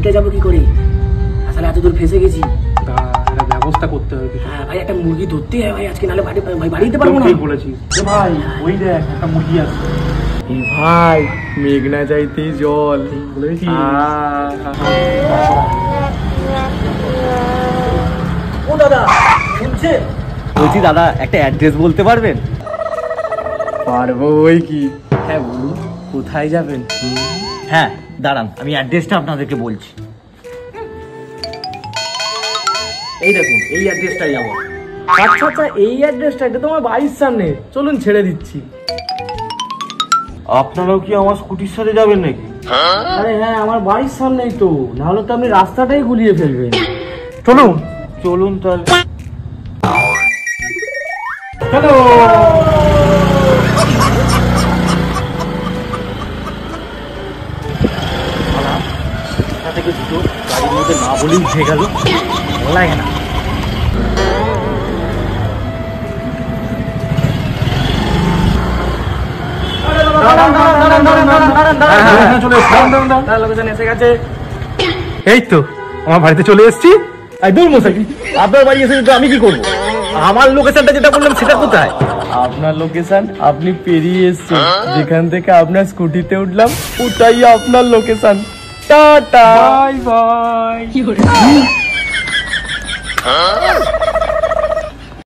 বাড়িটা যাবো কি করে? আসলে এত দূর ফেসে গেছি। ব্যবস্থা করতে হবে কিছু। হ্যাঁ ভাই, একটা মুরগি ধরতে হয় ভাই আজকে, নাহলে বাড়ি দিতে পারবো না। ঠিক বলেছিস ভাই। ওই দেখ একটা মুরগি আছে ভাই, মেঘনা যাইতেই জল। ও দাদা শুনছেন? বলছি দাদা, একটা অ্যাড্রেস বলতে পারবেন? পারবো ওই কি। হ্যাঁ বলুন, কোথায় যাবেন? হ্যাঁ দাঁড়ান, আমি অ্যাড্রেসটা আপনাদেরকে বলছি। এই দেখুন, এই অ্যাড্রেসটাই যাবো। আচ্ছা আচ্ছা, এই অ্যাড্রেসটা, এটা তো আমার বাড়ির সামনে। চলুন ছেড়ে দিচ্ছি। আপনারাও কি আমার স্কুটির সাথে যাবেন নাকি? আরে হ্যাঁ, আমার বাড়ির সামনেই তো, নাহলে তো আপনি রাস্তাটাই গুলিয়ে ফেলবেন। চলুন চলুন তাহলে। চলো। থেকে দুটো গাড়ির মধ্যে না বলেই উঠে গেল, ভালো লাগে না। এই তো আমার বাড়িতে চলে এসেছি। আপনার বাড়ি এসে আমি কি করবো? আমার লোকেশনটা যেটা বললাম সেটা কোথায়? আপনার লোকেশন আপনি পেরিয়ে এসেছেন, যেখান থেকে আপনার স্কুটিতে উঠলাম ওটাই আপনার লোকেশন। Tata, bye bye.